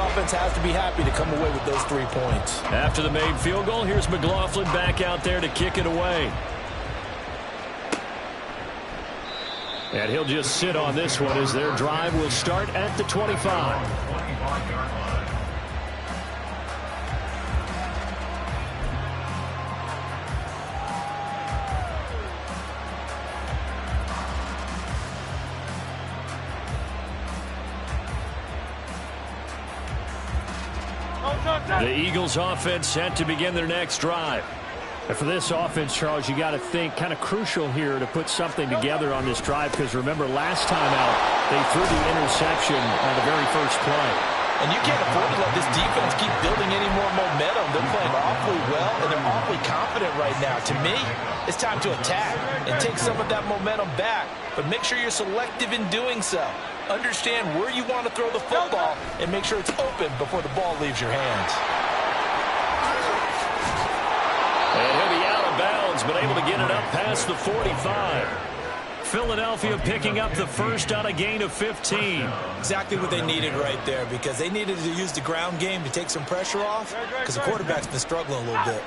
offense has to be happy to come away with those 3 points. After the made field goal, here's McLaughlin back out there to kick it away. And he'll just sit on this one as their drive will start at the 25. The Eagles offense set to begin their next drive. And for this offense, Charles, you got to think kind of crucial here to put something together on this drive, because remember last time out they threw the interception on the very first play. And you can't afford to let this defense keep building any more momentum. They're playing awfully well, and they're awfully confident right now. To me, it's time to attack and take some of that momentum back, but make sure you're selective in doing so. Understand where you want to throw the football and make sure it's open before the ball leaves your hands. And he'll be out of bounds, but able to get it up past the 45. Philadelphia picking up the first on a gain of 15. Exactly what they needed right there, because they needed to use the ground game to take some pressure off, because the quarterback's been struggling a little bit.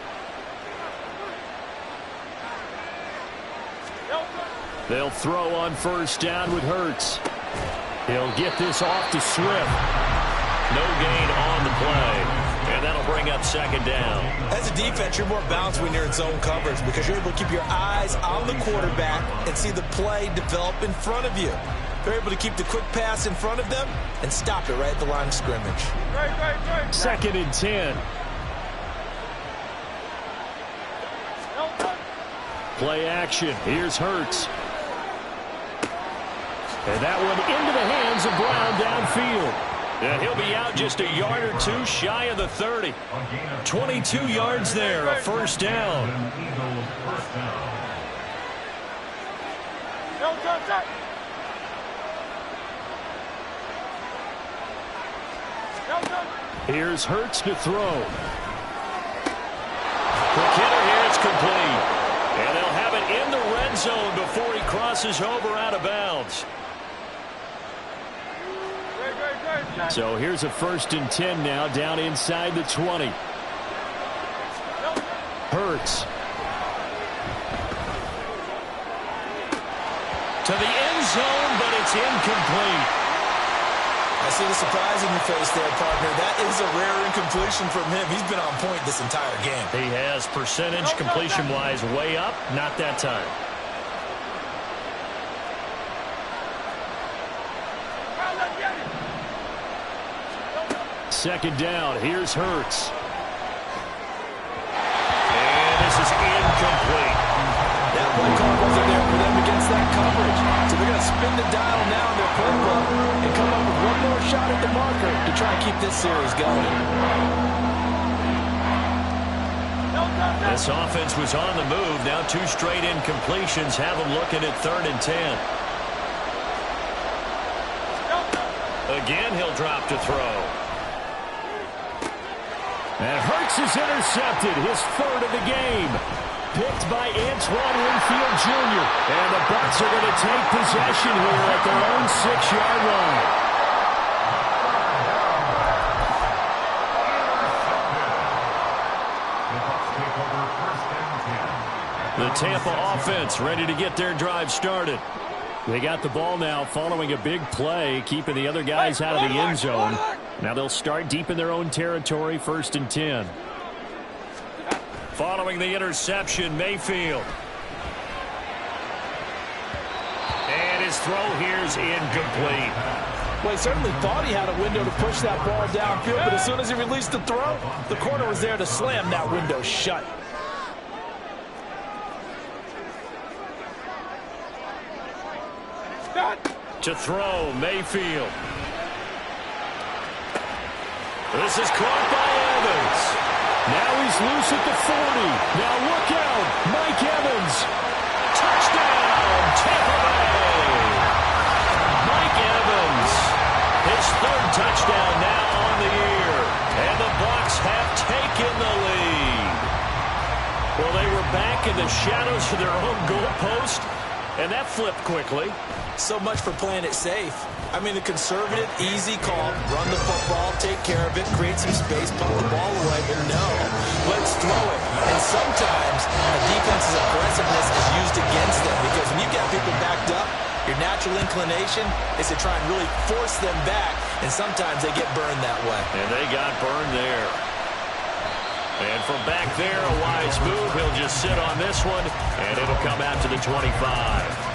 They'll throw on first down with Hurts. He'll get this off to Swift. No gain on the play. And that'll bring up second down. As a defense, you're more balanced when you're in zone coverage, because you're able to keep your eyes on the quarterback and see the play develop in front of you. They're able to keep the quick pass in front of them and stop it right at the line of scrimmage. Second and 10. Play action. Here's Hurts. And that one into the hands of Brown downfield. And he'll be out just a yard or two shy of the 30. 22 yards there, a first down. Here's Hurts to throw. McKinnon here, it's complete. And they'll have it in the red zone before he crosses over out of bounds. So here's a first and 10 now, down inside the 20. Hurts. To the end zone, but it's incomplete. I see the surprise in your face there, partner. That is a rare incompletion from him. He's been on point this entire game. He has percentage completion-wise way up, not that time. Second down, here's Hurts. And this is incomplete. That play call wasn't there for them against that coverage. So they're going to spin the dial now in their playbook and come up with one more shot at the marker to try and keep this series going. This offense was on the move. Now 2 straight incompletions have them looking at 3rd and 10. Again, he'll drop to throw. And Hurts is intercepted, his 3rd of the game. Picked by Antoine Winfield Jr. And the Bucs are going to take possession here at their own 6-yard line. The Tampa offense ready to get their drive started. They got the ball now following a big play, keeping the other guys out of the end zone. Now they'll start deep in their own territory, 1st and 10. Following the interception, Mayfield. And his throw here's incomplete. Well, he certainly thought he had a window to push that ball downfield, but as soon as he released the throw, the corner was there to slam that window shut. To throw, Mayfield. This is caught by Evans. Now he's loose at the 40. Now look out, Mike Evans. Touchdown, Tampa Bay. Mike Evans, his 3rd touchdown now on the year. And the Bucs have taken the lead. Well, they were back in the shadows of their own goalpost. And that flipped quickly. So much for playing it safe. I mean, the conservative, easy call, run the football, take care of it, create some space, pump the ball away, but no, let's throw it. And sometimes a defense's aggressiveness is used against them because when you get people backed up, your natural inclination is to try and really force them back, and sometimes they get burned that way. And they got burned there. And from back there, a wise move. He'll just sit on this one, and it'll come out to the 25.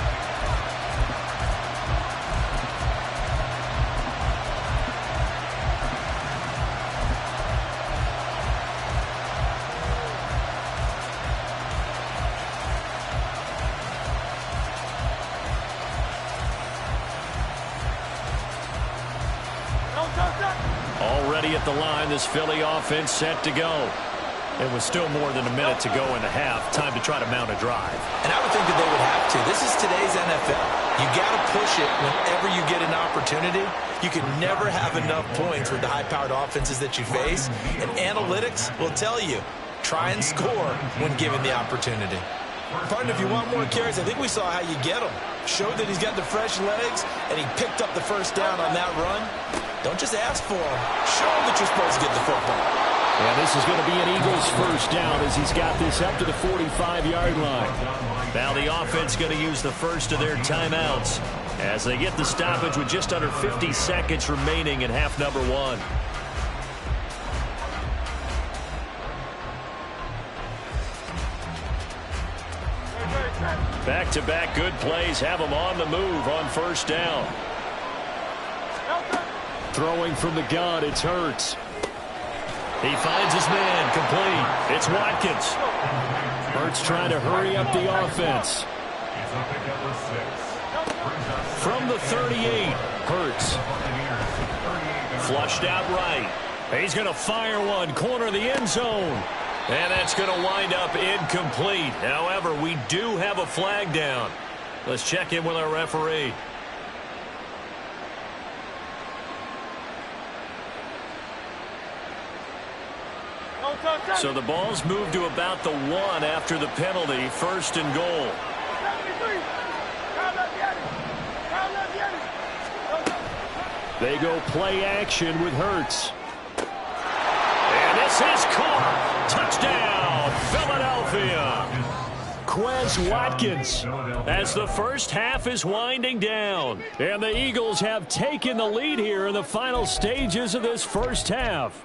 Already at the line, this Philly offense set to go. And with still more than a minute to go in the half, time to try to mount a drive. And I would think that they would have to. This is today's NFL. You got to push it whenever you get an opportunity. You can never have enough points with the high-powered offenses that you face. And analytics will tell you, try and score when given the opportunity. Partner, if you want more carries, I think we saw how you get them. Showed that he's got the fresh legs, and he picked up the first down on that run. Don't just ask for him. Show him that you're supposed to get the football. And this is going to be an Eagles first down as he's got this up to the 45-yard line. Now the offense going to use the first of their timeouts as they get the stoppage with just under 50 seconds remaining in half number one. Back-to-back good plays have them on the move on first down. Throwing from the gun, it's Hurts. He finds his man complete. It's Watkins. Hurts trying to hurry up the offense. From the 38, Hurts. Flushed out right. He's going to fire one, corner of the end zone. And that's going to wind up incomplete. However, we do have a flag down. Let's check in with our referee. So the ball's moved to about the 1 after the penalty, first and goal. They go play action with Hurts. And this is caught. Touchdown, Philadelphia. Quez Watkins. As the first half is winding down. And the Eagles have taken the lead here in the final stages of this first half.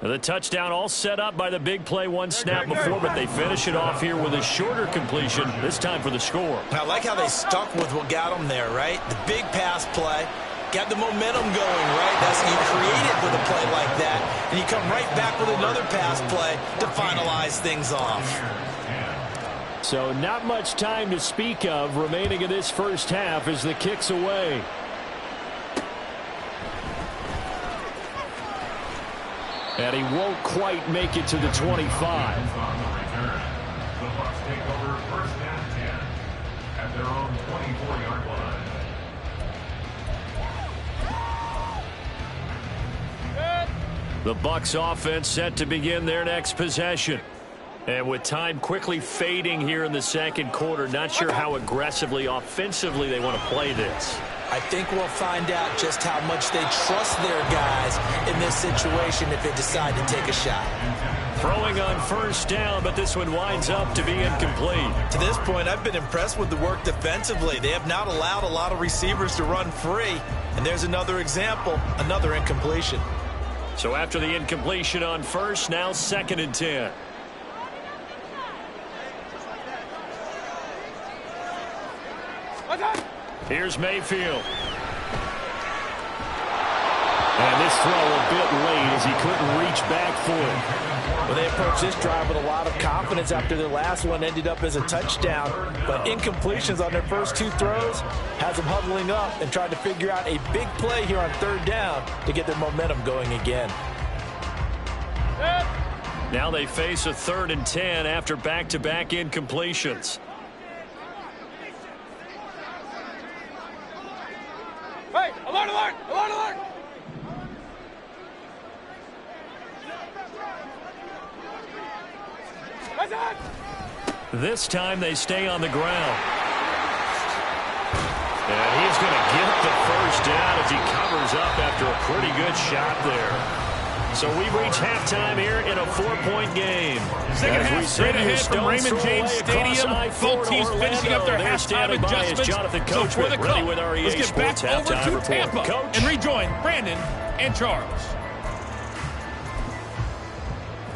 The touchdown all set up by the big play one snap before, but they finish it off here with a shorter completion, this time for the score. I like how they stuck with what got them there, right? The big pass play, got the momentum going, right? That's you create it with a play like that, and you come right back with another pass play to finalize things off. So not much time to speak of remaining in this first half as the kick's away. And he won't quite make it to the 25. The Bucs offense set to begin their next possession. And with time quickly fading here in the second quarter, not sure how aggressively, offensively they want to play this. I think we'll find out just how much they trust their guys in this situation if they decide to take a shot. Throwing on first down, but this one winds up to be incomplete. To this point, I've been impressed with the work defensively. They have not allowed a lot of receivers to run free. And there's another example, another incompletion. So after the incompletion on first, now 2nd and 10. Here's Mayfield. And this throw a bit late as he couldn't reach back for it. Well, they approached this drive with a lot of confidence after their last one ended up as a touchdown. But incompletions on their first 2 throws has them huddling up and trying to figure out a big play here on 3rd down to get their momentum going again. Now they face a 3rd and 10 after back-to-back incompletions. Hey, alert, alert, alert, alert! This time they stay on the ground. And he's going to get the first down as he covers up after a pretty good shot there. So we reach halftime here in a 4-point game. Second half, straight ahead from Raymond James Stadium. Both teams finishing up their halftime adjustments. So for the Cup, let's get back over to Tampa and rejoin Brandon and Charles.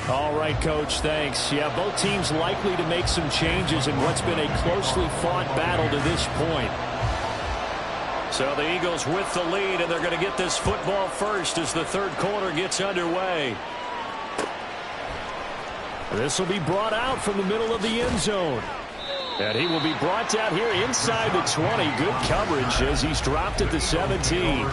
All right, Coach, thanks. Yeah, both teams likely to make some changes in what's been a closely fought battle to this point. So the Eagles with the lead, and they're going to get this football first as the third quarter gets underway. This will be brought out from the middle of the end zone. And he will be brought down here inside the 20. Good coverage as he's dropped at the 17.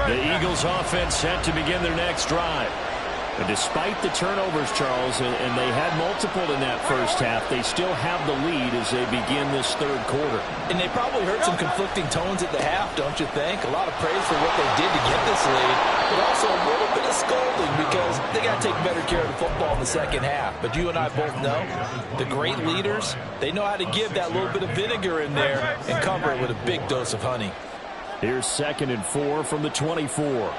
The Eagles offense set to begin their next drive. And despite the turnovers, Charles, and they had multiple in that first half, they still have the lead as they begin this third quarter. And they probably heard some conflicting tones at the half, don't you think? A lot of praise for what they did to get this lead, but also a little bit of scolding because they got to take better care of the football in the second half. But you and I both know the great leaders, they know how to give that little bit of vinegar in there and cover it with a big dose of honey. Here's 2nd and 4 from the 24.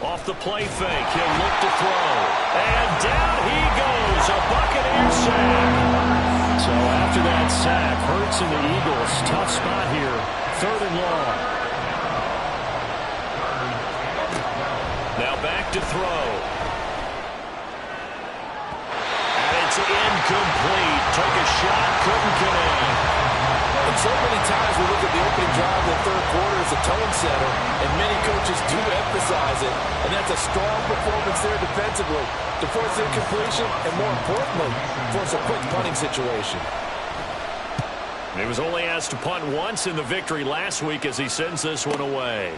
Off the play fake, he'll look to throw. And down he goes, a Buccaneer sack. So after that sack, Hurts and the Eagles, tough spot here, 3rd and long. Now back to throw. And it's incomplete. Took a shot, couldn't connect. And so many times we look at the opening drive of the third quarter as a tone setter, and many coaches do emphasize it, and that's a strong performance there defensively to force incompletion and, more importantly, force a quick punting situation. He was only asked to punt once in the victory last week as he sends this one away.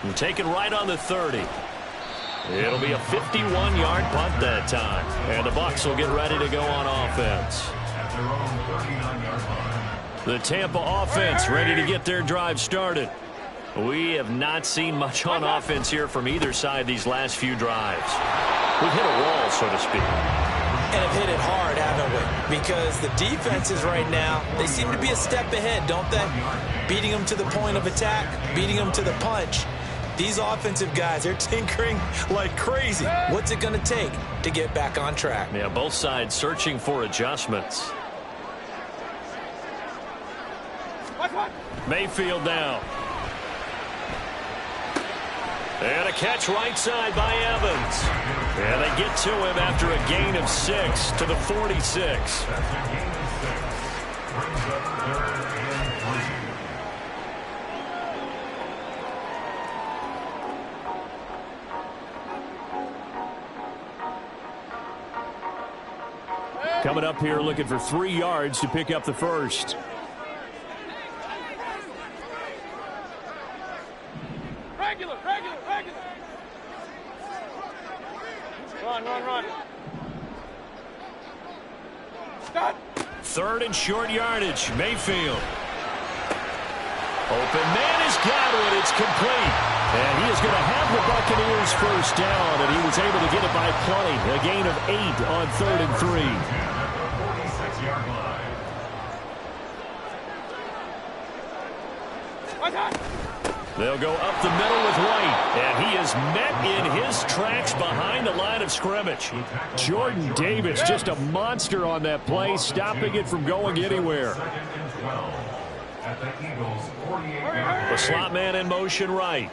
And taken right on the 30. It'll be a 51-yard punt that time, and the Bucs will get ready to go on offense. The Tampa offense ready to get their drive started. We have not seen much on offense here from either side these last few drives. We've hit a wall, so to speak. And have hit it hard, haven't we? Because the defenses right now, they seem to be a step ahead, don't they? Beating them to the point of attack, beating them to the punch. These offensive guys, they're tinkering like crazy. What's it going to take to get back on track? Yeah, both sides searching for adjustments. Mayfield down. And a catch right side by Evans. And they get to him after a gain of 6 to the 46. Coming up here looking for 3 yards to pick up the first. Run. Stop. 3rd and short yardage. Mayfield. Open man has got it. It's complete. And he is going to have the Buccaneers first down, and he was able to get it by plenty. A gain of 8 on 3rd and 3. They'll go up the middle with White, and he is met in his tracks behind the line of scrimmage. Jordan Davis, just a monster on that play, stopping it from going anywhere. The slot man in motion right.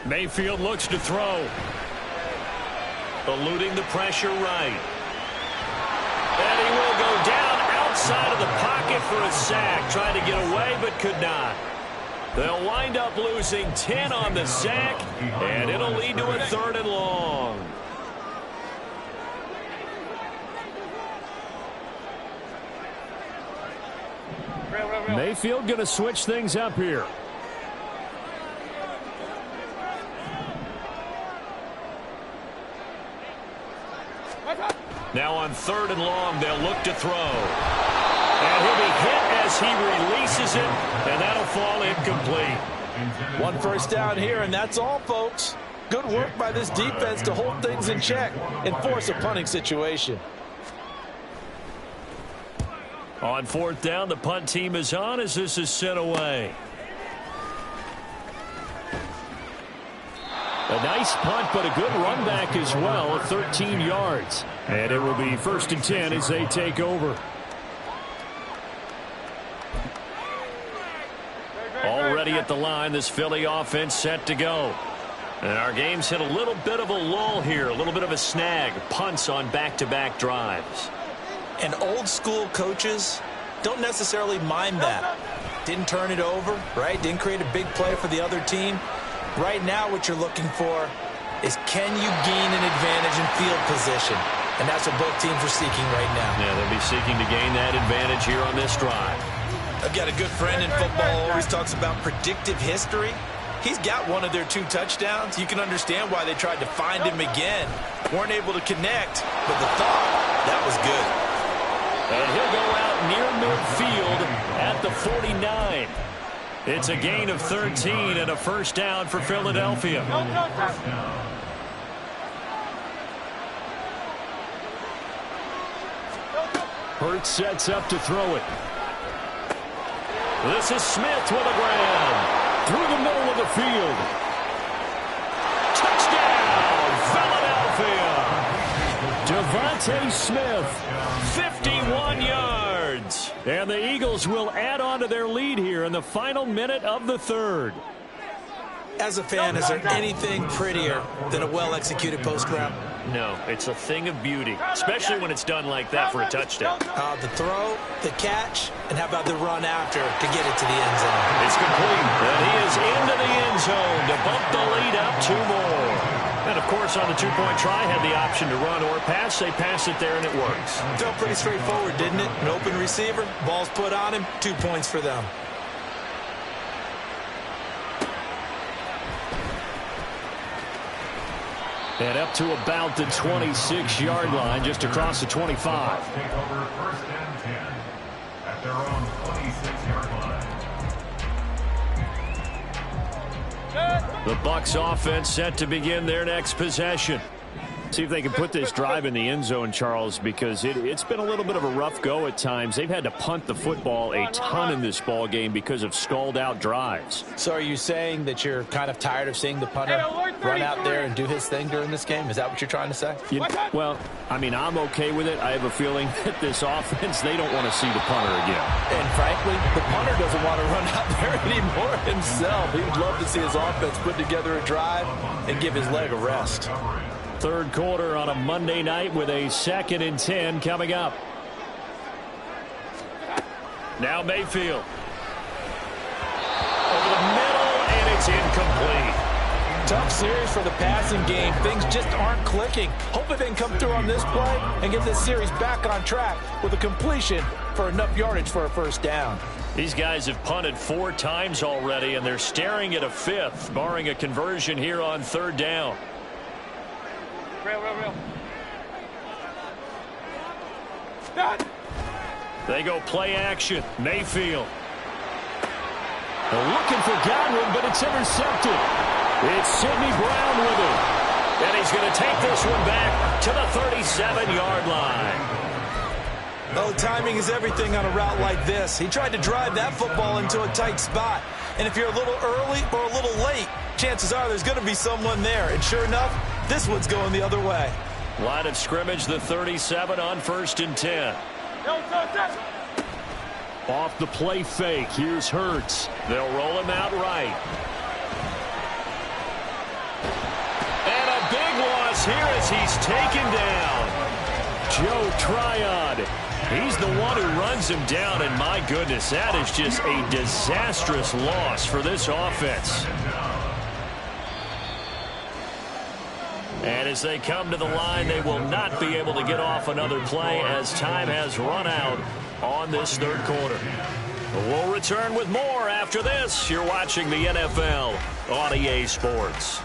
Mayfield looks to throw. Eluding the pressure right. And he will go down outside of the pocket for a sack. Trying to get away, but could not. They'll wind up losing 10 on the sack, and it'll lead to a 3rd and long. Mayfield going to switch things up here. Now on 3rd and long, they'll look to throw. And he'll be hit as he releases it, and that'll fall incomplete. 1 first down here, and that's all, folks. Good work by this defense to hold things in check and force a punting situation. On 4th down, the punt team is on as this is sent away. A nice punt, but a good run back as well, 13 yards. And it will be 1st and 10 as they take over. Already at the line, this Philly offense set to go. And our game's hit a little bit of a lull here, a little bit of a snag. Punts on back-to-back drives. And old-school coaches don't necessarily mind that. Didn't turn it over, right? Didn't create a big play for the other team. Right now what you're looking for is can you gain an advantage in field position? And that's what both teams are seeking right now. Yeah, they'll be seeking to gain that advantage here on this drive. I've got a good friend in football who always talks about predictive history. He's got one of their 2 touchdowns. You can understand why they tried to find him again. Weren't able to connect, but the thought, that was good. And he'll go out near midfield at the 49. It's a gain of 13 and a 1st down for Philadelphia. Hurts sets up to throw it. This is Smith with a grab. Through the middle of the field. Touchdown, Philadelphia. Devontae Smith, 51 yards. And the Eagles will add on to their lead here in the final minute of the 3rd. As a fan, is there anything prettier than a well-executed post route? No, it's a thing of beauty, especially when it's done like that for a touchdown. The throw, the catch, and how about the run after to get it to the end zone? It's complete, and he is into the end zone to bump the lead up 2 more. And, of course, on the 2-point try, had the option to run or pass. They pass it there, and it works. Felt pretty straightforward, didn't it? An open receiver, ball's put on him, 2 points for them. And up to about the 26-yard line, just across the 25. Take over 1st and 10 at their own 26-yard line. The Bucs offense set to begin their next possession. See if they can put this drive in the end zone, Charles, because it's been a little bit of a rough go at times. They've had to punt the football a ton in this ball game because of stalled-out drives. So are you saying that you're kind of tired of seeing the punter run out there and do his thing during this game? Is that what you're trying to say? Well, I mean, I'm okay with it. I have a feeling that this offense, they don't want to see the punter again. And frankly, the punter doesn't want to run out there anymore himself. He would love to see his offense put together a drive and give his leg a rest. 3rd quarter on a Monday night with a 2nd and 10 coming up. Now Mayfield. Over the middle, and it's incomplete. Tough series for the passing game. Things just aren't clicking. Hopefully they can come through on this play and get this series back on track with a completion for enough yardage for a 1st down. These guys have punted 4 times already, and they're staring at a 5th, barring a conversion here on 3rd down. Real. They go play action. Mayfield. They're looking for Godwin, but it's intercepted. It's Sidney Brown with it. And he's going to take this one back to the 37-yard line. Oh, timing is everything on a route like this. He tried to drive that football into a tight spot. And if you're a little early or a little late, chances are there's going to be someone there. And sure enough, this one's going the other way. Line of scrimmage, the 37 on 1st and 10. Off the play fake. Here's Hurts. They'll roll him out right. And a big loss here as he's taken down. Joe Tryon. He's the one who runs him down, and my goodness, that is just a disastrous loss for this offense. And as they come to the line, they will not be able to get off another play as time has run out on this 3rd quarter. We'll return with more after this. You're watching the NFL on EA Sports.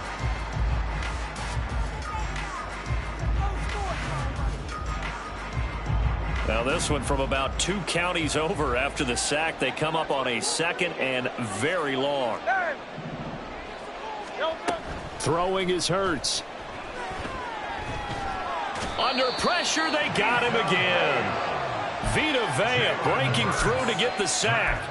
Well, this one from about 2 counties over after the sack. They come up on a 2nd and very long. Throwing is Hurts. Under pressure, they got him again. Vita Vea breaking through to get the sack.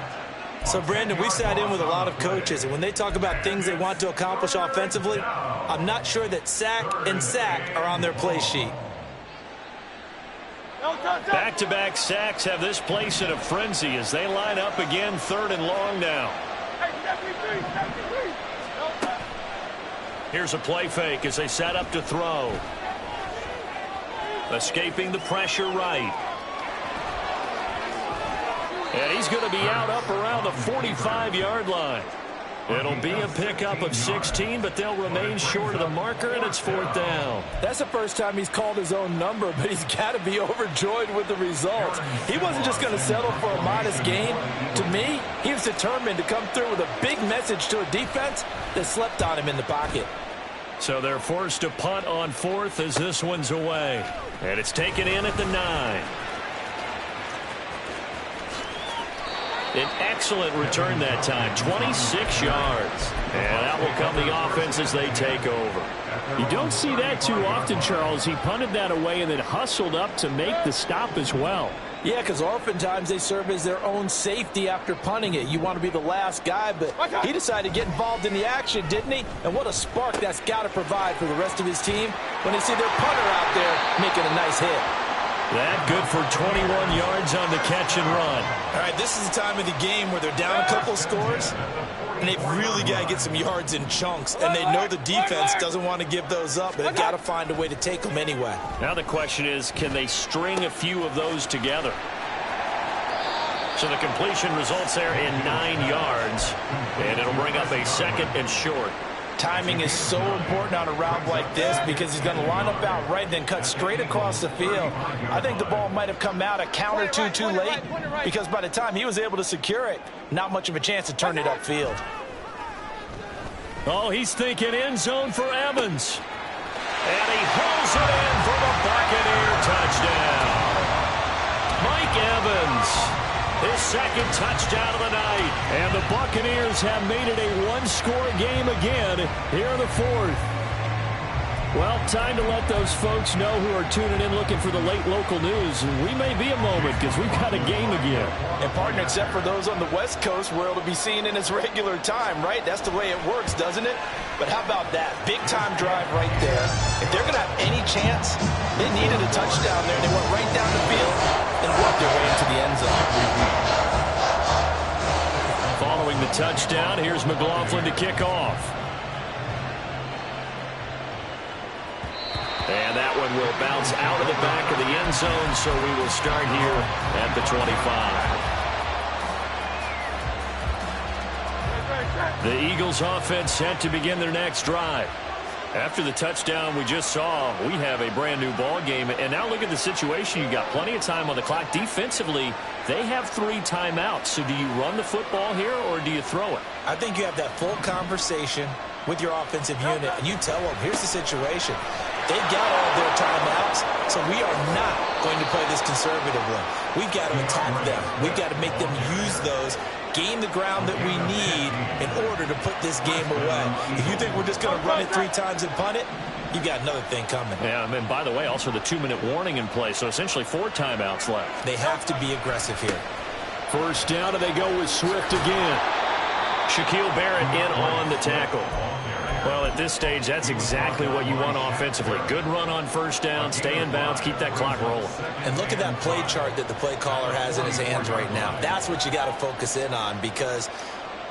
So, Brandon, we sat in with a lot of coaches, and when they talk about things they want to accomplish offensively, I'm not sure that sack and sack are on their play sheet. Back-to-back sacks have this place in a frenzy as they line up again 3rd and long now. Here's a play fake as they set up to throw. Escaping the pressure right. And he's going to be out up around the 45-yard line. It'll be a pickup of 16, but they'll remain short of the marker, and it's 4th down. That's the first time he's called his own number, but he's got to be overjoyed with the results. He wasn't just going to settle for a modest gain. To me, he was determined to come through with a big message to a defense that slept on him in the pocket. So they're forced to punt on 4th as this one's away. And it's taken in at the 9. An excellent return that time, 26 yards. And that will come the offense as they take over. You don't see that too often, Charles. He punted that away and then hustled up to make the stop as well. Yeah, because oftentimes they serve as their own safety after punting it. You want to be the last guy, but he decided to get involved in the action, didn't he? And what a spark that's got to provide for the rest of his team when they see their punter out there making a nice hit. That good for 21 yards on the catch and run. All right, this is the time of the game where they're down a couple scores, and they've really got to get some yards in chunks, and they know the defense doesn't want to give those up, but they've got to find a way to take them anyway. Now the question is, can they string a few of those together? So the completion results there in 9 yards, and it'll bring up a 2nd and short. Timing is so important on a route like this because he's going to line up out right and then cut straight across the field. I think the ball might have come out a count or two too late because by the time he was able to secure it, not much of a chance to turn it upfield. Oh, he's thinking end zone for Evans. And he hauls it in for the Buccaneer touchdown. Mike Evans. His 2nd touchdown of the night. And the Buccaneers have made it a 1-score game again here in the 4th. Well, time to let those folks know who are tuning in looking for the late local news. We may be a moment because we've got a game again. And, partner, except for those on the West Coast where it'll be seen in its regular time, right? That's the way it works, doesn't it? But how about that? Big-time drive right there. If they're going to have any chance, they needed a touchdown there. They went right down the field and worked their way into the end zone. Following the touchdown, here's McLaughlin to kick off. And that one will bounce out of the back of the end zone, so we will start here at the 25. The Eagles offense set to begin their next drive. After the touchdown we just saw, we have a brand new ball game. And now look at the situation. You got plenty of time on the clock. Defensively, they have 3 timeouts. So do you run the football here or do you throw it? I think you have that full conversation with your offensive unit, and you tell them, here's the situation. They've got all their timeouts, so we are not going to play this conservatively. We've got to attack them. We've got to make them use those, gain the ground that we need in order to put this game away. If you think we're just going to run it 3 times and punt it, you've got another thing coming. Yeah, and by the way, also the 2-minute warning in play, so essentially 4 timeouts left. They have to be aggressive here. First down, and they go with Swift again. Shaquille Barrett in on the tackle. Well, at this stage, that's exactly what you want offensively. Good run on first down, stay in bounds, keep that clock rolling. And look at that play chart that the play caller has in his hands right now. That's what you got to focus in on because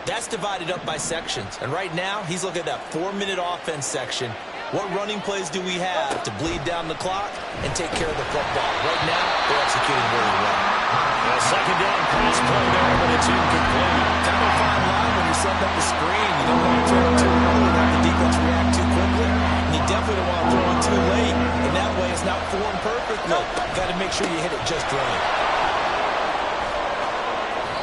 that's divided up by sections. And right now, he's looking at that 4-minute offense section. What running plays do we have to bleed down the clock and take care of the football? Right now, they're executing really well. A second down pass play there, but it's incomplete. Kind of a fine line when you're setting up the screen. You don't want to throw it too early and have the defense react too quickly. And you definitely don't want to throw it too late. And that way it's not formed perfectly. Got to make sure you hit it just right.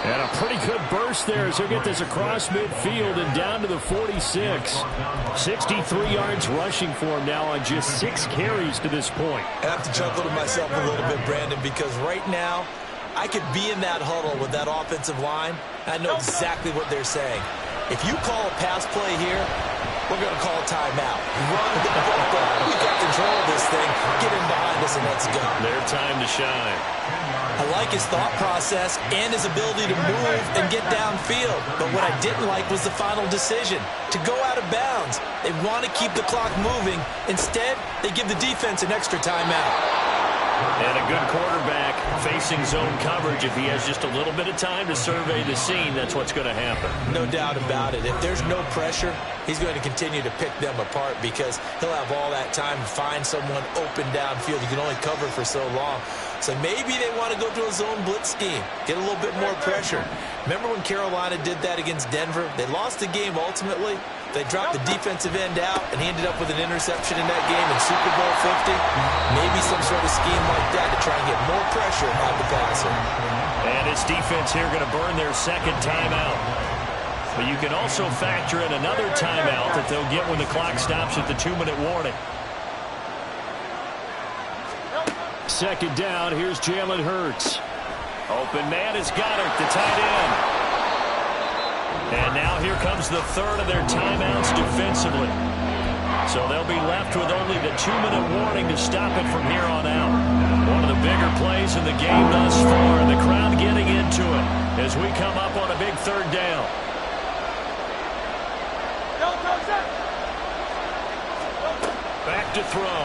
And a pretty good burst there as he'll get this across midfield and down to the 46. 63 yards rushing for him now on just 6 carries to this point. I have to chuckle to myself a little bit, Brandon, because right now I could be in that huddle with that offensive line. I know exactly what they're saying. If you call a pass play here, we're going to call a timeout. Run the football. We got control of this thing. Get in behind us and let's go. Their time to shine. I like his thought process and his ability to move and get downfield. But what I didn't like was the final decision, to go out of bounds. They want to keep the clock moving. Instead, they give the defense an extra timeout. And a good quarterback facing zone coverage. If he has just a little bit of time to survey the scene, that's what's going to happen. No doubt about it. If there's no pressure, he's going to continue to pick them apart because he'll have all that time to find someone open downfield. You can only cover for so long. So maybe they want to go to a zone blitz scheme, get a little bit more pressure. Remember when Carolina did that against Denver? They lost the game ultimately. They dropped the defensive end out, and he ended up with an interception in that game in Super Bowl 50. Maybe some sort of scheme like that to try and get more pressure on the passer. And his defense here going to burn their second timeout. But you can also factor in another timeout that they'll get when the clock stops at the 2-minute warning. Second down, here's Jalen Hurts. Open man is Goddard, the tight end. And now here comes the third of their timeouts defensively. So they'll be left with only the 2-minute warning to stop it from here on out. One of the bigger plays in the game thus far, and the crowd getting into it as we come up on a big third down. Back to throw.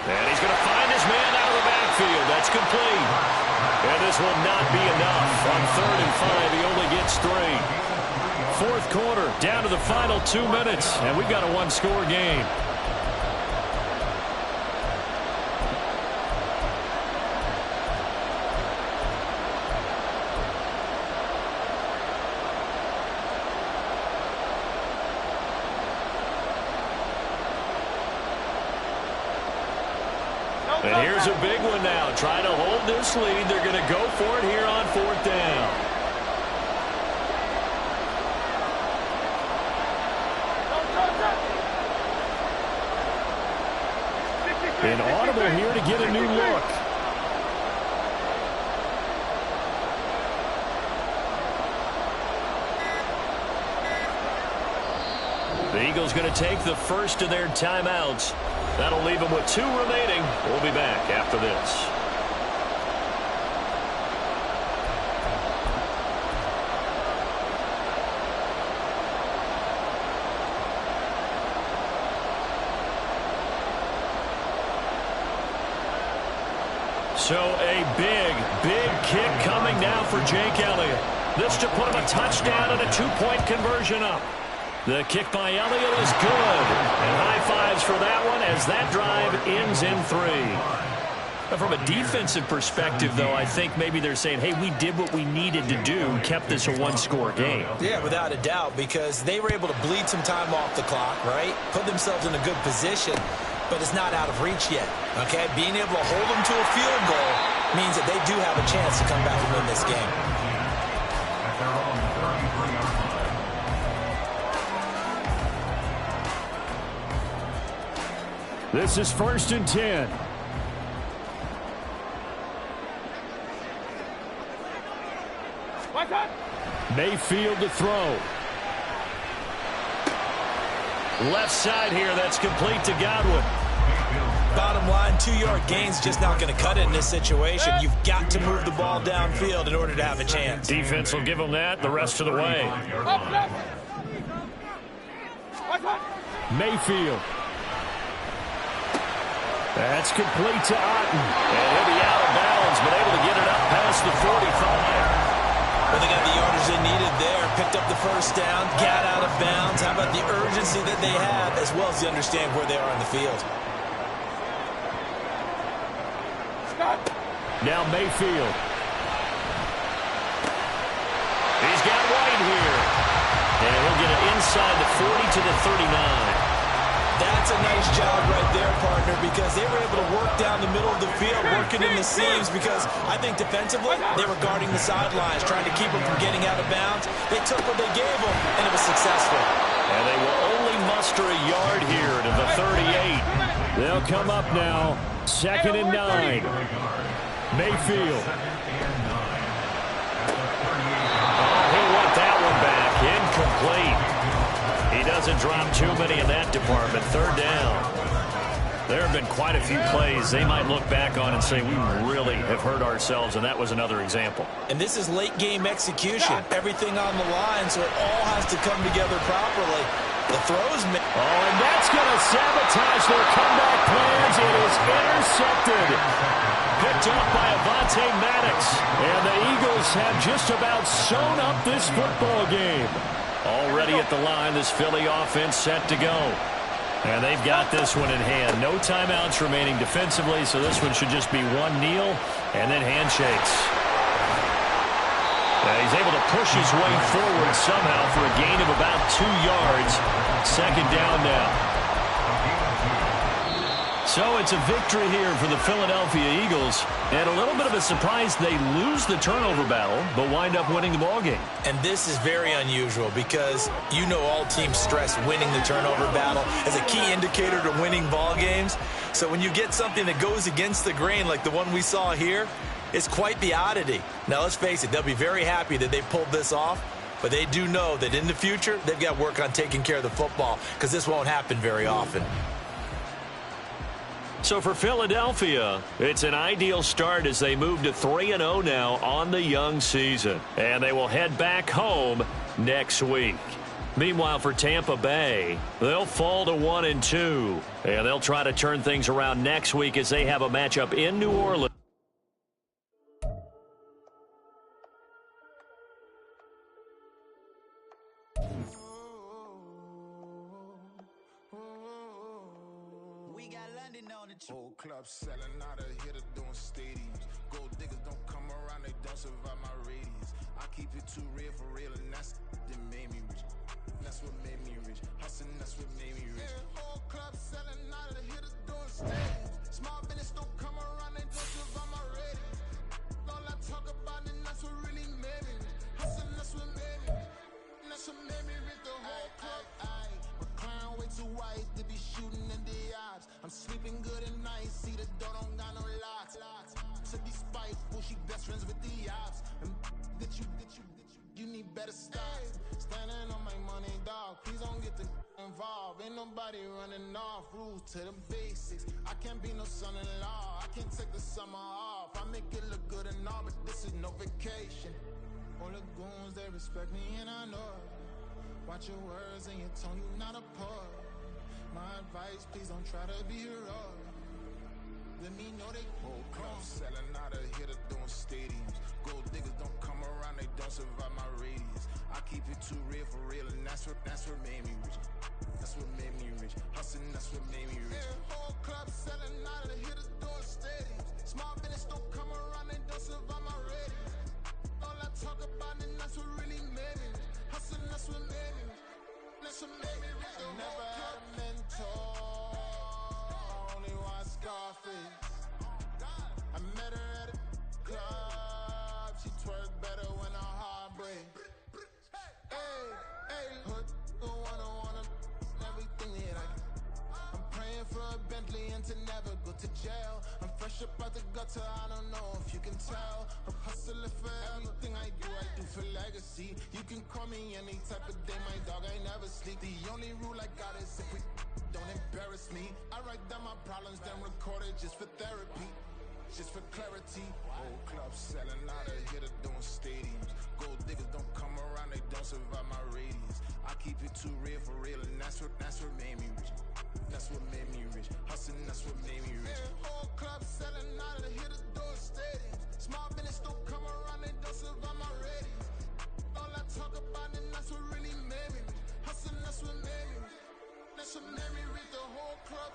And he's going to find his man out of the backfield. That's complete. And this will not be enough. On 3rd and 5, he only gets 3. Fourth quarter, down to the final 2 minutes, and we've got a one-score game. And here's a big one now. Trying to hold this lead. They're going to go for it here on 4th down. Inaudible here to get a new look. The Eagles going to take the first of their timeouts. That'll leave them with 2 remaining. We'll be back after this. So a big kick coming now for Jake Elliott. This to put him a touchdown and a 2-point conversion up. The kick by Elliott is good. And high fives for that one as that drive ends in 3. From a defensive perspective, though, I think maybe they're saying, hey, we did what we needed to do, kept this a one-score game. Yeah, without a doubt, because they were able to bleed some time off the clock, right? Put themselves in a good position, but it's not out of reach yet, okay? Being able to hold them to a field goal means that they do have a chance to come back and win this game. This is 1st and 10. Mayfield to throw. Left side here, that's complete to Godwin. Bottom line, 2-yard gain's just not going to cut it in this situation. You've got to move the ball downfield in order to have a chance. Defense will give them that the rest of the way. Mayfield. That's complete to Otten. And he'll be out of bounds, but able to get it up past the 45. Well, they got the yardage they needed there. Picked up the first down, got out of bounds. How about the urgency that they have, as well as they understand where they are on the field. Now Mayfield. He's got White here. And he'll get it inside the 40 to the 39. That's a nice job right there, partner, because they were able to work down the middle of the field, working in the seams, because I think defensively, they were guarding the sidelines, trying to keep them from getting out of bounds. They took what they gave them, and it was successful. And they will only muster a yard here to the 38. They'll come up now, 2nd and 9. Mayfield. Oh, he'll want that one back. Incomplete. He doesn't drop too many in that department. 3rd down. There have been quite a few plays they might look back on and say, we really have hurt ourselves, and that was another example. And this is late-game execution. Everything on the line, so it all has to come together properly. The throws... Oh, and that's going to sabotage their comeback plans. It is intercepted. Picked up by Avonte Maddox. And the Eagles have just about sewn up this football game. Already at the line, this Philly offense set to go. And they've got this one in hand. No timeouts remaining defensively, so this one should just be one kneel and then handshakes. He's able to push his way forward somehow for a gain of about 2 yards. 2nd down now. So it's a victory here for the Philadelphia Eagles. And a little bit of a surprise, they lose the turnover battle, but wind up winning the ballgame. And this is very unusual because you know all teams stress winning the turnover battle as a key indicator to winning ball games. So when you get something that goes against the grain like the one we saw here, it's quite the oddity. Now, let's face it, they'll be very happy that they pulled this off, but they do know that in the future, they've got to work on taking care of the football because this won't happen very often. So for Philadelphia, it's an ideal start as they move to 3-0 now on the young season. And they will head back home next week. Meanwhile, for Tampa Bay, they'll fall to 1-2. And they'll try to turn things around next week as they have a matchup in New Orleans. Whole club selling out of hitter doing stadiums. Gold diggers don't come around, they don't survive my radius. I keep it too real for real, and that's that made me rich. That's what made me rich. Hustling, that's what made me rich. Yeah, whole club selling out of hitters doing stadiums. Small business don't come around, they don't survive my radius. All I talk about, and that's what really made me rich. Hustling, that's what made me rich. That's what made me rich. The whole club. McLaren way too white to be shooting in the odds. I'm sleeping good at night, see the door don't got no locks. To be spiteful, she best friends with the ops. And you need better stocks. Standing on my money, dog. Please don't get involved. Ain't nobody running off. Rules to the basics. I can't be no son-in-law. I can't take the summer off. I make it look good and all, but this is no vacation. All the goons, they respect me and I know it. Watch your words and your tone, you not a poet. My advice, please don't try to be heroic. Let me know they whole club selling out of hitter doing stadiums. Gold diggers don't come around, they don't survive my radius. I keep it too real for real, and that's what made me rich. That's what made me rich. Hustling, that's what made me rich. Yeah, whole club selling out of hitters doing stadiums. Small business don't come around, they don't survive my radius. All I talk about, and that's what really made me rich. Hustling, that's what made me rich. That's what made me rich. Never had a mentor, only one Scarface. I met her at a club, she twerk better when her heart breaks. Hey, hood, wanna everything that I can. I'm praying for a Bentley and to never go to jail. I'm fresh up out the gutter, I don't know if you can tell. I'm hustling for everything I do for legacy. You can call me any type of day, my dog, I never sleep. The only rule I got is if we don't embarrass me. I write down my problems, then record it just for therapy. Just for clarity. Whole club selling out of hitter doing stadiums. Gold diggers don't come around, they don't survive my radius. I keep it too real for real, and that's what made me rich. That's what made me rich. Hustling, that's what made me rich. Yeah, whole club selling out of hitter doing stadiums. Small business don't come around, they don't survive my radius. All I talk about, and that's what really made me rich. Hustling, that's what made me rich. That's what made me rich. The whole club.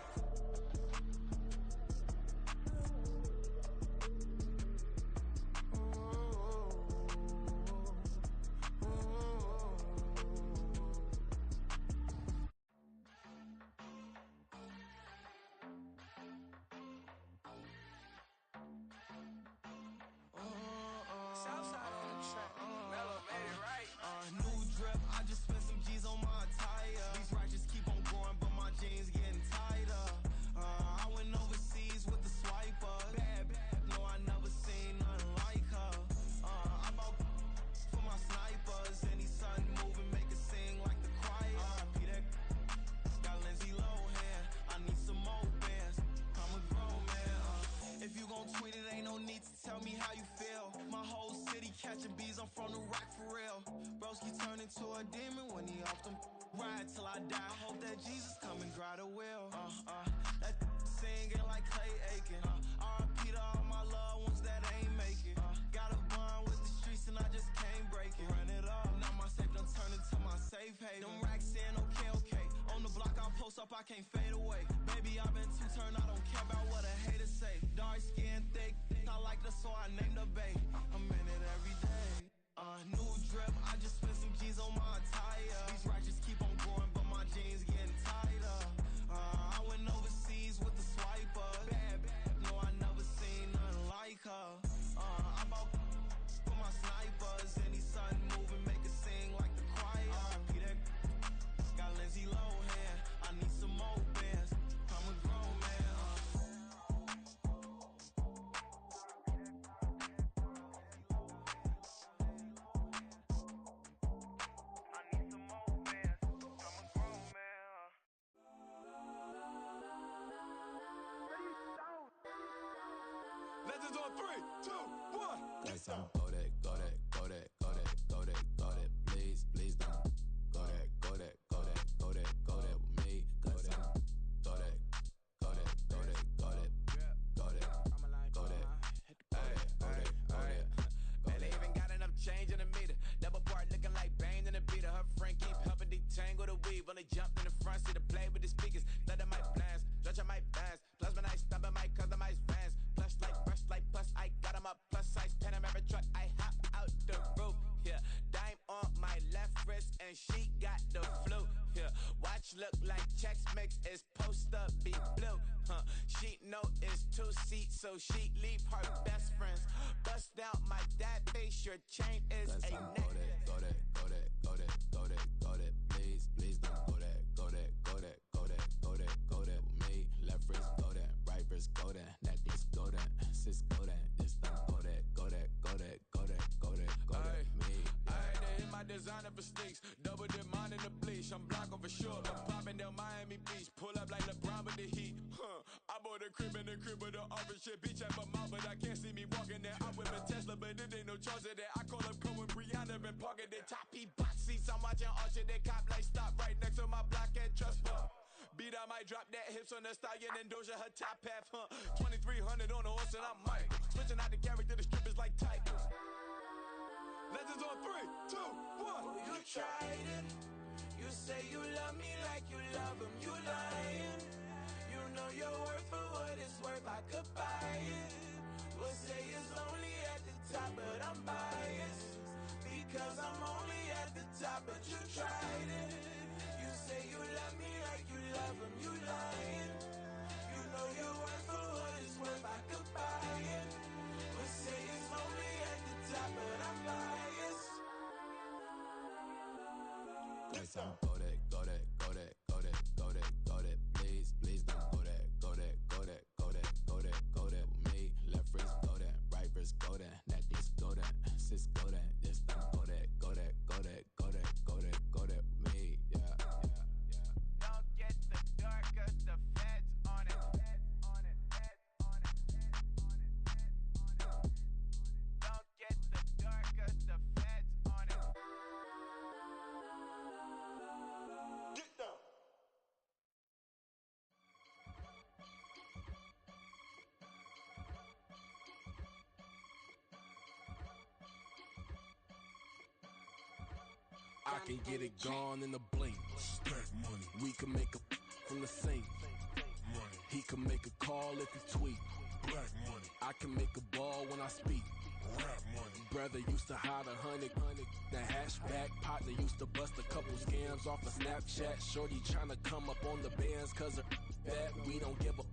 catching bees, I'm from the rack for real. Broski turn into a demon when he off them. Ride till I die. I hope that Jesus come and grab the wheel. That singing like Clay Aiken. R.I.P. to all my loved ones that ain't make it. Got a bond with the streets and I just can't break it. Run it up, now my safe done turned into my safe haven. Them racks in, okay. On the block I post up, I can't fade away. Baby, I've been too turned, I don't care about what a hater say. Dark skin, thick, I like the so I named the bae. I'm in it every day. New drip, I just spent some G's on my attire. These ratchets keep on going, but my jeans getting tighter. I went overseas with the swiper. Bad, no, I never seen nothing like her. I bought for my snipers. Any sudden moving, make it sing like the choir. Peter got Lindsay Lohan. I need some more bands. I'm a grown man. Legends on 3, 2, 1. Guys, I'm go that, please, don't go that with me. Guys, I'm go that, Man, they even got enough change in the meter. Double part looking like Bane in the beater. Her friend keep helping detangle the weave. Only jumped in the front seat to play with the speakers. Let my plans, stretch on my bands. Plus when I stumble my customized vans. Plush like brush like plus I got 'em up. Plus size Panamera truck. I hop out the roof. Yeah, dime on my left wrist and she got the flu. Yeah, watch look like Chex Mix is post up be blue. She know it's 2 seats, so she leave her best friends. Bust out my dad face. Your chain is a neck. Go that, please don't go that with me. Left wrist go that, right wrist go that, necklace go that, sis go that, this don't go that me. Alright, they hit my designer for sneaks. Double dip mine in the bleach. I'm blocking for sure. I'm popping down Miami Beach. Pull up like LeBron with the heat. I bought a crib in the crib with the office shit. Beach at my mouth, but I can't see me walking there. I'm with a Tesla, but it ain't no charge of that. I call up Cohen, Brianna, been parking the top. He box seats. I'm watching Archer. They cop like stop right next to my block at Trust Fund. Beat, I might drop that hips on the stallion and Doja her top half, 2300 on the horse and I'm Michael. Switching out the character, the strippers like Tigers. Legends on 3, 2, 1. You tried it. You say you love me like you love him. You lying. You know your worth for what it's worth. I could buy it. We'll say it's only at the top, but I'm biased. Because I'm only at the top, but you tried it. You say you love me like you love him. You lying. You know your worth for what it's worth. I could buy it. We'll say it's only at the top, but I'm biased. Guys, I'm go that, please don't go that with me. Left wrist go that, right wrist go that, necklace go that, sis go that, this don't go that with me. Yeah. Don't get the dark, cause the feds on it. Don't get the dark, cause the feds on it. Get down. I can get it gone in a blink. Stack money. We can make a from the sink. Money. He can make a call if he tweet. Black money. I can make a ball when I speak. Rap money. Brother used to hide 100. The hashback partner used to bust a couple scams off of Snapchat. Shorty tryna come up on the bands cause of that. We don't give a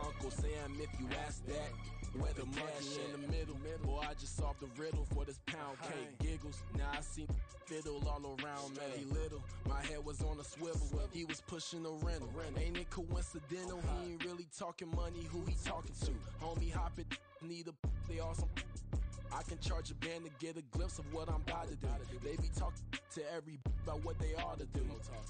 Uncle Sam if you ask that. Where the cash in the middle. Boy, I just solved the riddle for this pound cake. Giggles, now I see fiddle all around me. He little, my head was on a swivel. He was pushing a rental. Ain't it coincidental? He ain't really talking money, who he talking to? Homie hopping, need a, they awesome. I can charge a band to get a glimpse of what I'm about to do. They be talking to every about what they ought to do.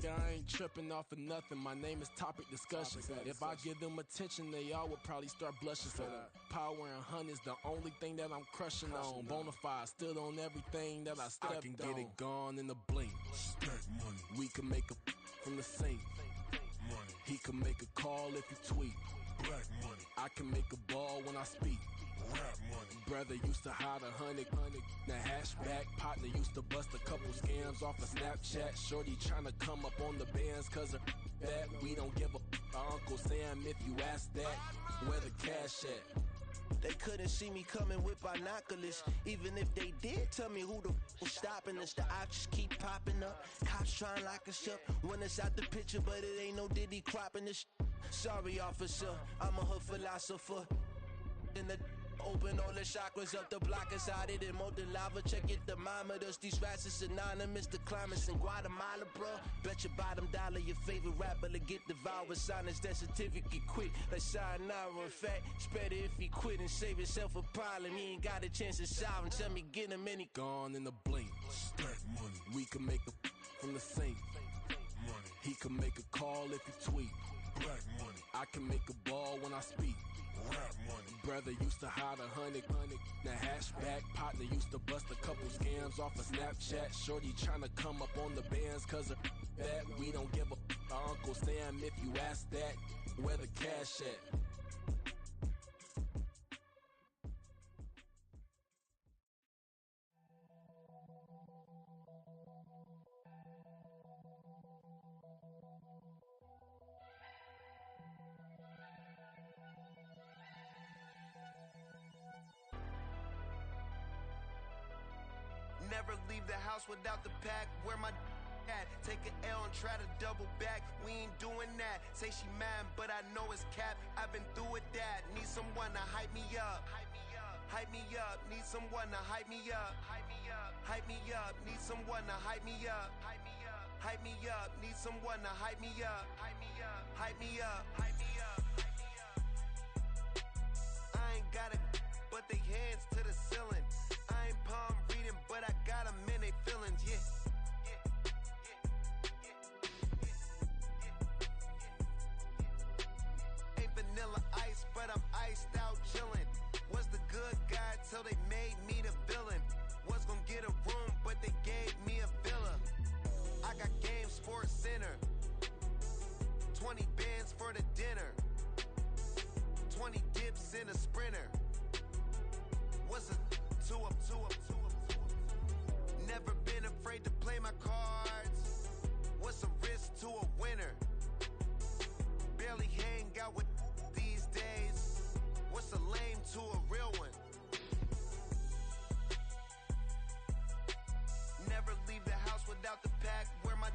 Yeah, I ain't tripping off of nothing. My name is Topic Discussion. If I give them attention, they all would probably start blushing. So power and hunt is the only thing that I'm crushing on. Bonafide, stood on everything that I stepped on. I can get it gone in a blink. Stack money. We can make a from the sink. Money. He can make a call if he tweet. Black money. I can make a ball when I speak. Rap money. Brother used to hide 100. The hashback partner used to bust a couple scams off of Snapchat. Shorty tryna come up on the bands cause of that. We don't give a Uncle Sam if you ask that. Where the cash at? They couldn't see me coming with binoculars. Even if they did, tell me who the was stopping us. The options keep popping up. Cops trying to lock us up when it's out the picture, but it ain't no Diddy cropping this. Sorry, officer, I'm a hood philosopher. In the open all the chakras up, the block is out it and molten lava. Check your thermometers, these rats is synonymous. The climates in Guatemala, bro. Bet your bottom dollar your favorite rapper to get devoured. Sign his death certificate quick, like sayonara. In fact, it's better if he quit and save himself a problem. He ain't got a chance to solve and tell me get him any. Gone in the blink. Stack money. We can make a from the sink. Money. He can make a call if he tweet. Black money. I can make a ball when I speak. Rap money. Brother used to hide 100. The hashback partner used to bust a couple scams off of Snapchat. Shorty tryna come up on the bands cause of that. We don't give a Uncle Sam if you ask that. Where the cash at? Never leave the house without the pack. Where my at? Take an L and try to double back. We ain't doing that. Say she mad, but I know it's cap. I've been through with that. Need someone to hype me up. Hype me up. Need someone to hype me up. Hype me up. Need someone to hype me up. Hype me up. Need someone to hype me up. Hype me up. Hype me up. Hype me up. I ain't got a, but they hands to the ceiling. I ain't palm reading, but I got them in they feelings, yeah. Ain't vanilla ice, but I'm iced out chillin'. Was the good guy till they made me the villain. Was gonna get a room, but they gave me a villa. I got Game Sports Center. 20 bands for the dinner. 20 dips in a sprinter. What's a two up? Never been afraid to play my cards. What's a risk to a winner? Barely hang out with these days. What's a lame to a real one? Never leave the house without the pack. Where my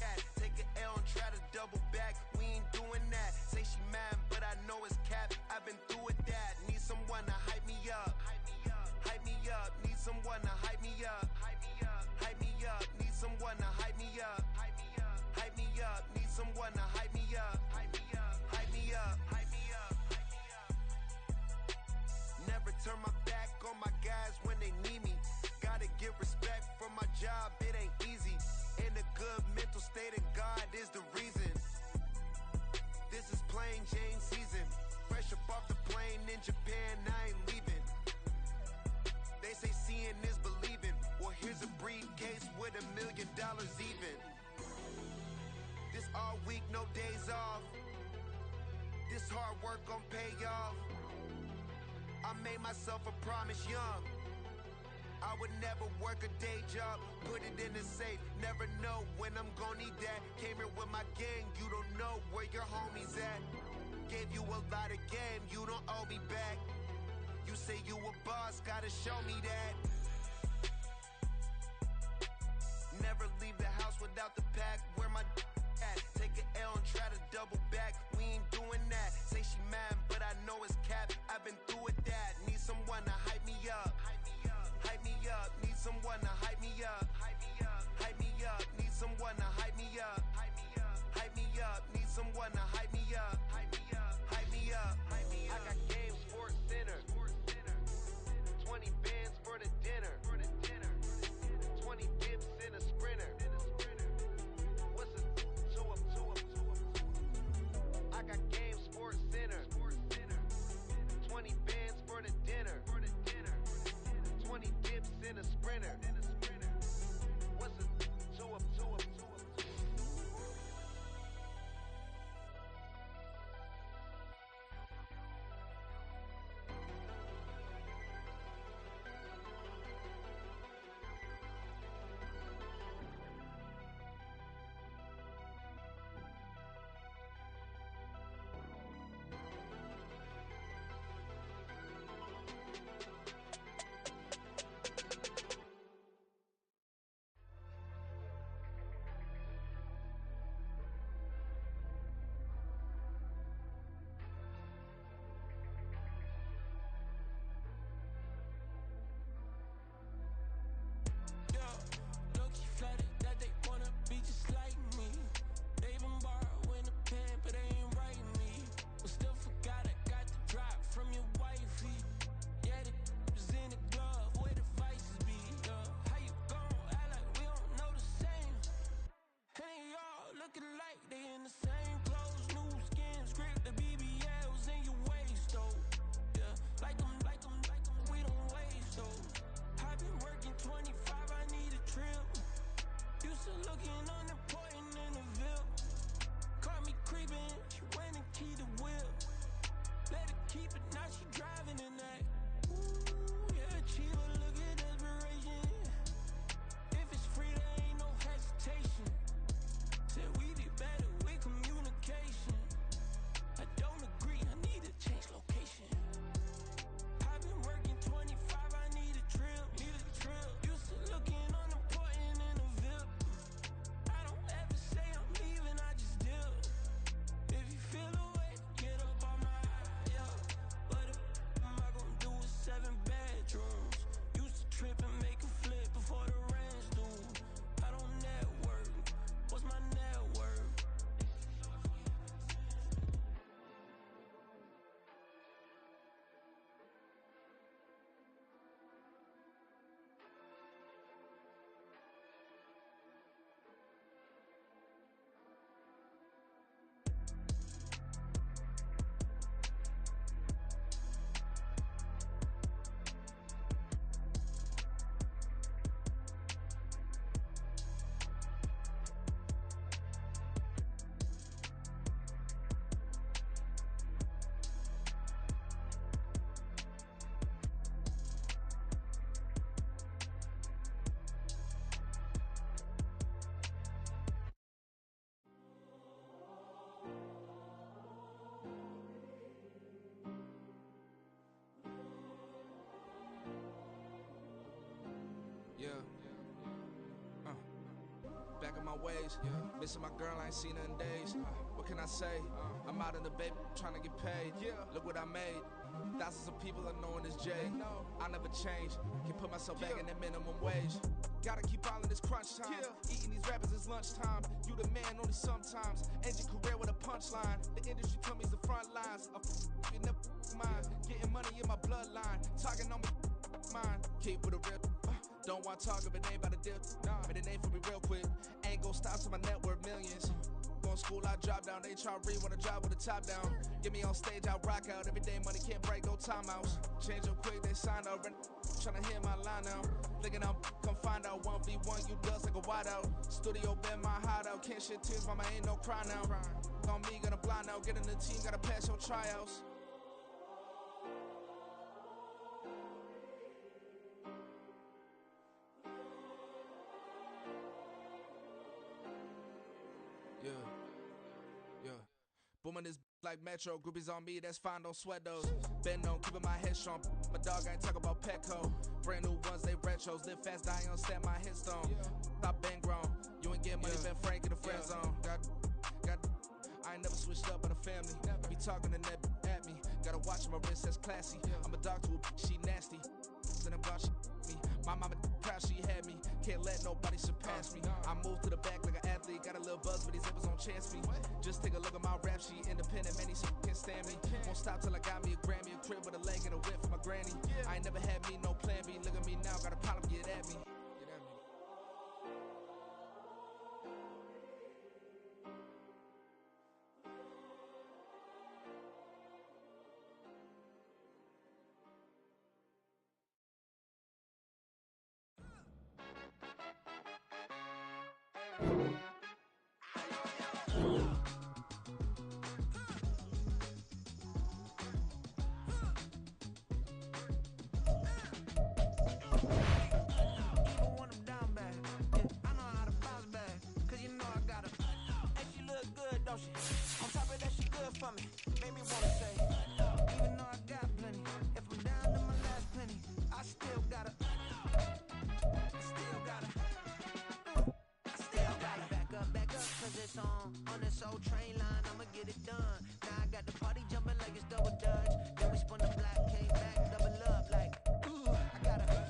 at? Take an L and try to double back. We ain't doing that. Say she mad, but I know it's cap. I've been through with that. Need someone to hype me up. Hype me up. Need someone to hype me up. Hype me up. Need someone to hype me up. Hype me up. Need someone to hype me up. Hype me up. Hype me up. Hype me up. Never turn my back on my guys when they need me. Gotta get respect for my job. It ain't easy. In a good mental state of God is the reason. This is plain Jane season. Fresh up off the plane in Japan, I ain't leaving. They say seeing is believing. Well, here's a briefcase with $1 million even. This all week, no days off. This hard work gon' pay off. I made myself a promise young. I would never work a day job, put it in the safe. Never know when I'm gon' need that. Came here with my gang, you don't know where your homies at. Gave you a lot of game, you don't owe me back. You say you a boss, gotta show me that. Never leave the house without the pack. Where my at? Take an L and try to double back. We ain't doing that. Say she mad, but I know it's cap. I've been through with that. Need someone to hype me up. Hype me up. Need someone to hype me up. Hype me up. Need someone to hype me up. Hype me up. Need someone to hype me up. Hype me up. I got Game Sports Center. 20 bands for back on my ways. Missing my girl, I ain't seen her in days. What can I say? I'm out in the baby, trying to get paid. Look what I made. Thousands of people are knowing this Jay. I never change. Can put myself back in that minimum wage. Gotta keep all in this crunch time. Eating these rappers is lunchtime. You the man only sometimes. End your career with a punchline. The industry told me it's the front lines. You never mind. Getting money in my bloodline. Talking on me, mine. Keep with a real. Don't want to talk if it ain't about a dip. But it ain't for me real quick. Ain't gon' stop till my net worth millions. Going school, I drop down. They try to read when I drop with the top down. Get me on stage, I rock out. Every day money can't break, go timeouts. Change up quick, they sign up. Tryna hear my line now. Thinking I'm come find out 1v1, you dust like a wide out. Studio been my hideout. Can't shed tears, mama ain't no cry now. On me, gonna blind out. Get in the team, gotta pass your tryouts. Yeah. Booming this like Metro. Groupies on me, that's fine, don't sweat those. Been on, keeping my head strong. My dog ain't talk about Petco. Brand new ones, they retros. Live fast, die on set my headstone. Stop been grown. You ain't get money, been Frank in the friend zone. Got. I ain't never switched up in a family. Be talking to that at me. Gotta watch my wrist, that's classy. I'm a dog to a she nasty. Then I'm gone, she me. My mama proud she had me. Can't let nobody surpass me. I moved to the back like an athlete. Got a little buzz, but these zippers on chance me. Just take a look at my rap sheet. Independent, man, these can't stand me. Won't stop till I got me a Grammy. A crib with a leg and a whip for my granny. I ain't never had me no plan B. Look at me now, got a problem, get at me. On this old train line, I'ma get it done. Now I got the party jumping like it's double dutch. Then we spun the block, came back, double up like, ooh, I got her.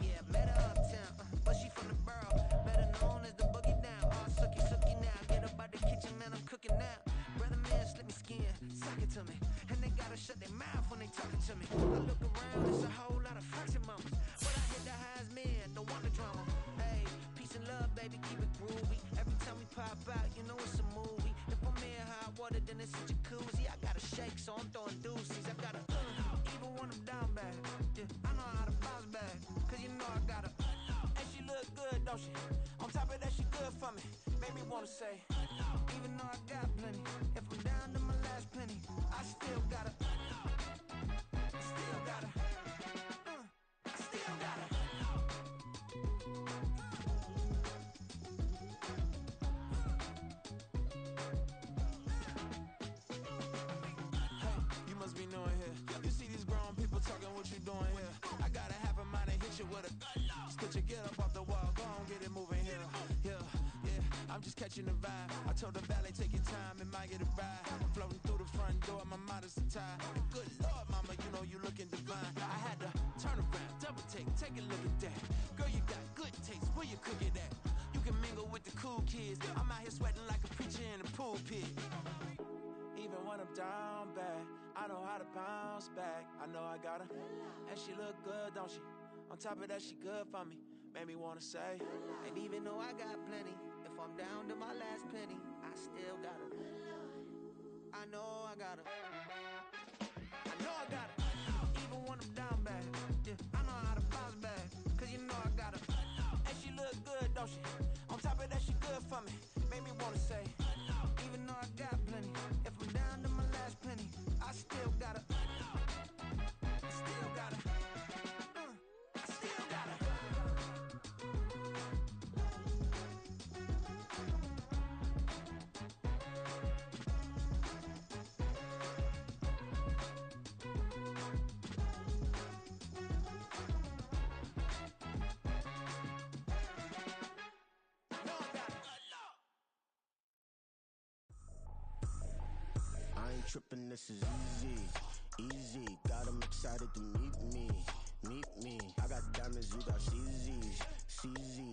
Yeah, met her uptown, but she from the borough. Better known as the boogie down. All sucky now. Get up out the kitchen, man, I'm cooking now. Brother man, slip me skin, suck it to me. And they gotta shut their mouth when they talking to me. I look around, it's a whole lot of fraction mamas. But I hit the highs, man, don't want the drama. Hey, peace and love, baby, keep it groovy. Every time we pop out, you know it's a movie. If I'm in hot water, then it's a jacuzzi. I gotta shake, so I'm throwing deuces. I gotta, even when I'm down bad. Yeah, I know how to bounce back, cause you know I gotta. And she look good, don't she? On top of that, she good for me. Made me wanna say, even though I got plenty, if I'm down to my last penny, I still gotta. Still gotta. Still gotta. Be knowing here. You see these grown people talking what you doing here. I got a half a mind to hit you with a spit you get up off the wall, go on, get it moving here. Yeah, I'm just catching the vibe. I told the valet, take your time, it might get a ride. Floating through the front door, my mind is tied. Good Lord, mama, you know you looking divine. I had to turn around, double take a look at that. Girl, you got good taste, where you cook it at? You can mingle with the cool kids. I'm out here sweating like a preacher in a pulpit. Even when I'm down bad, I know how to bounce back. I know I got her, and she look good, don't she? On top of that, she good for me. Made me wanna say, and even though I got plenty, if I'm down to my last penny, I still got her. I know I got her. I know I got her. Even when I'm down bad, yeah, I know how to bounce back, cause you know I got her. And she look good, don't she? On top of that, she good for me. Made me wanna say, even though I got plenty, if I'm down to my last penny, I still got her. I still got her. I still got her. ain't tripping, this is easy. Easy, got them excited to meet me. I got diamonds, you got CZs. CZ,